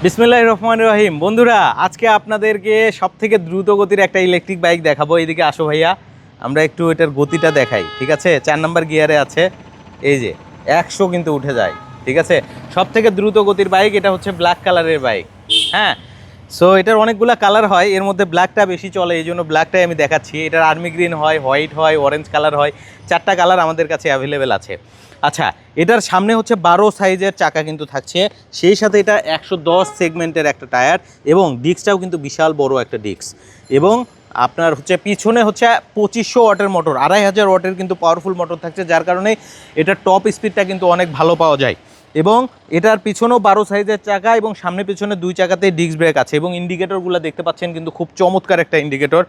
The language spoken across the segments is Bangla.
বিসমিল্লাহির রহমানির রহিম। বন্ধুরা, আজকে আপনাদেরকে সবথেকে দ্রুত গতির একটা ইলেকট্রিক বাইক দেখাবো। এইদিকে আসো ভাইয়া, আমরা একটু এটার গতিটা দেখাই। ঠিক আছে, 4 নাম্বার গিয়ারে আছে। এই যে 100 কিন্তু উঠে যায়। ঠিক আছে, সবথেকে দ্রুত গতির বাইক এটা হচ্ছে ব্ল্যাক কালারের বাইক। হ্যাঁ, সো এটার অনেকগুলো কালার হয়, এর মধ্যে ব্ল্যাকটা বেশি চলে, এই জন্য ব্ল্যাকটাই আমি দেখাচ্ছি। এটার আর্মি গ্রিন হয়, হোয়াইট হয়, অরেঞ্জ কালার হয়, 4টা কালার আমাদের কাছে অ্যাভেলেবেল আছে। আচ্ছা, এটার সামনে হচ্ছে 12 সাইজের চাকা কিন্তু থাকছে, সেই সাথে এটা 110 সেগমেন্টের একটা টায়ার এবং ডিস্কটাও কিন্তু বিশাল বড় একটা ডিস্ক। এবং আপনার হচ্ছে পিছনে হচ্ছে 2500 ওয়াটের মোটর, 2500 ওয়াটের কিন্তু পাওয়ারফুল মোটর থাকছে, যার কারণে এটার টপ স্পিডটা কিন্তু অনেক ভালো পাওয়া যায়। এবং এটার পিছনেও 12 সাইজের চাকা এবং সামনে পিছনে 2 চাকাতেই ডিস্ক ব্রেক আছে এবং ইন্ডিকেটরগুলো দেখতে পাচ্ছেন কিন্তু খুব চমৎকার একটা ইন্ডিকেটর।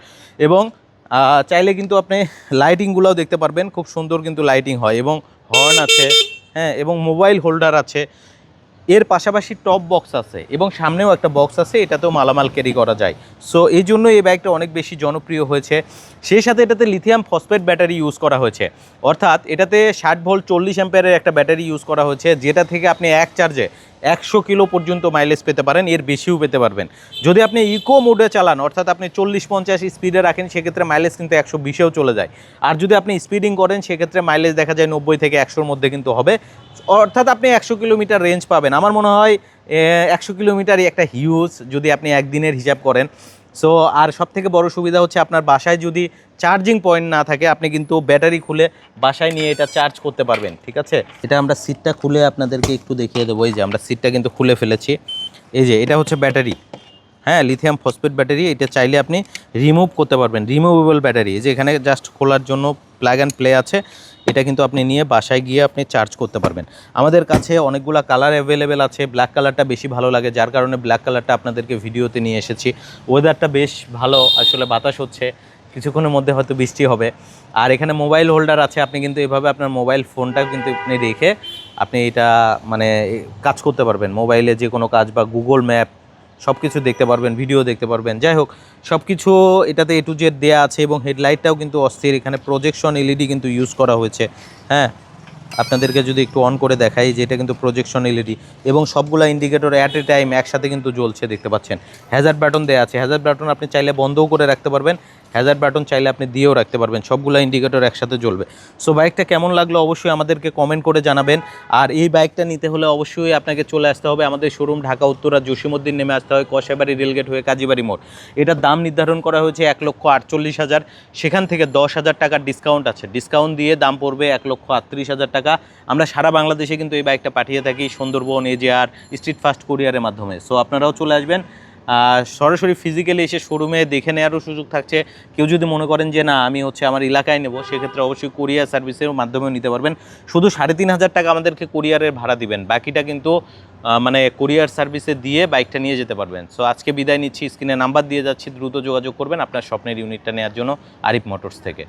এবং চাইলে কিন্তু আপনি লাইটিংগুলোও দেখতে পারবেন, খুব সুন্দর কিন্তু লাইটিং হয় এবং হর্ন আছে। হ্যাঁ, এবং মোবাইল হোল্ডার আছে, এর পাশাপাশি টপ বক্স আছে এবং সামনেও একটা বক্স আছে, এটাতেও মালামাল ক্যারি করা যায়। সো এই জন্য এই বাইকটা অনেক বেশি জনপ্রিয় হয়েছে। সেই সাথে এটাতে লিথিয়াম ফসফেট ব্যাটারি ইউজ করা হয়েছে, অর্থাৎ এটাতে 60 ভোল্ট 40 অ্যাম্পিয়ারের একটা ব্যাটারি ইউজ করা হয়েছে, যেটা থেকে আপনি এক চার্জে 100 কিলো পর্যন্ত মাইলেজ পেতে পারেন, এর বেশিও পেতে পারবেন। যদি আপনি ইকো মোডে চালান, অর্থাৎ আপনি 40-50 স্পিডে রাখেন, সেক্ষেত্রে মাইলেজ কিন্তু 120-এও চলে যায়। আর যদি আপনি স্পিডিং করেন, সেক্ষেত্রে মাইলেজ দেখা যায় 90 থেকে 100-র মধ্যে কিন্তু হবে, অর্থাৎ আপনি 100 কিলোমিটার রেঞ্জ পাবেন। আমার মনে হয় 100 কিলোমিটারই একটা হিউজ, যদি আপনি একদিনের হিসাব করেন। সো আর সবথেকে বড় সুবিধা হচ্ছে আপনার বাসায় যদি চার্জিং পয়েন্ট না থাকে, আপনি কিন্তু ব্যাটারি খুলে বাসায় নিয়ে এটা চার্জ করতে পারবেন। ঠিক আছে, এটা আমরা সিটটা খুলে আপনাদেরকে একটু দেখিয়ে দেবো। এই যে আমরা সিটটা কিন্তু খুলে ফেলেছি। এই যে এটা হচ্ছে ব্যাটারি, হ্যাঁ, লিথিয়াম ফসফেট ব্যাটারি। এটা চাইলে আপনি রিমুভ করতে পারবেন, রিমুভেবল ব্যাটারি। যে এখানে জাস্ট খোলার জন্য প্লাগ অ্যান্ড প্লে আছে, এটা কিন্তু আপনি নিয়ে বাসায় গিয়ে আপনি চার্জ করতে পারবেন। আমাদের কাছে অনেকগুলো কালার অ্যাভেলেবেল আছে, ব্ল্যাক কালারটা বেশি ভালো লাগে, যার কারণে ব্ল্যাক কালারটা আপনাদেরকে ভিডিওতে নিয়ে এসেছি। ওয়েদারটা বেশ ভালো, আসলে বাতাস হচ্ছে, কিছুক্ষণের মধ্যে হয়তো বৃষ্টি হবে। আর এখানে মোবাইল হোল্ডার আছে, আপনি কিন্তু এভাবে আপনার মোবাইল ফোনটাও কিন্তু আপনি রেখে আপনি এটা মানে কাজ করতে পারবেন, মোবাইলে যে কোনো কাজ বা গুগল ম্যাপ সব কিছু দেখতে পারবেন, ভিডিও দেখতে পারবেন। যাই হোক, সব কিছু এটাতে A to Z দেওয়া আছে এবং হেডলাইটটাও কিন্তু অস্থির, এখানে প্রজেকশন এলইডি কিন্তু ইউজ করা হয়েছে। হ্যাঁ, আপনাদেরকে যদি একটু অন করে দেখাই, যে এটা কিন্তু প্রজেকশন এলইডি এবং সবগুলা ইন্ডিকেটর অ্যাট এ টাইম একসাথে কিন্তু জ্বলছে, দেখতে পাচ্ছেন। হ্যাজার্ড বাটন দেওয়া আছে, হ্যাজার্ড বাটন আপনি চাইলে বন্ধও করে রাখতে পারবেন, হ্যাজার্ড বাটন চাইলে আপনি দিয়েও রাখতে পারবেন, সবগুলা ইন্ডিকেটর একসাথে জ্বলবে। সো বাইকটা কেমন লাগলো অবশ্যই আমাদেরকে কমেন্ট করে জানাবেন। আর এই বাইকটা নিতে হলে অবশ্যই আপনাকে চলে আসতে হবে আমাদের শোরুম, ঢাকা উত্তরা জসিমউদ্দিন নেমে আসতে হয় কষাইবাড়ি রেলগেট হয়ে কাজীবাড়ি মোড়। এটার দাম নির্ধারণ করা হয়েছে 1,48,000, সেখান থেকে 10,000 টাকার ডিসকাউন্ট আছে, ডিসকাউন্ট দিয়ে দাম পড়বে 1,38,000 টাকা। আমরা সারা বাংলাদেশে কিন্তু এই বাইকটা পাঠিয়ে থাকি সুন্দরবন, এজেআর, স্ট্রিট ফাস্ট কুরিয়ারের মাধ্যমে। সো আপনারাও চলে আসবেন, সরাসরি ফিজিক্যালি এসে শোরুমে দেখে নেওয়ারও সুযোগ থাকছে। কেউ যদি মনে করেন যে না আমি হচ্ছে আমার এলাকায় নেব, সেক্ষেত্রে অবশ্যই কুরিয়ার সার্ভিসের মাধ্যমেও নিতে পারবেন। শুধু 3,500 টাকা আমাদেরকে কুরিয়ারের ভাড়া দিবেন, বাকিটা কিন্তু মানে কুরিয়ার সার্ভিসে দিয়ে বাইকটা নিয়ে যেতে পারবেন। সো আজকে বিদায় নিচ্ছি, স্ক্রিনে নাম্বার দিয়ে যাচ্ছি, দ্রুত যোগাযোগ করবেন আপনার স্বপ্নের ইউনিটটা নেওয়ার জন্য আরিফ মোটরস থেকে।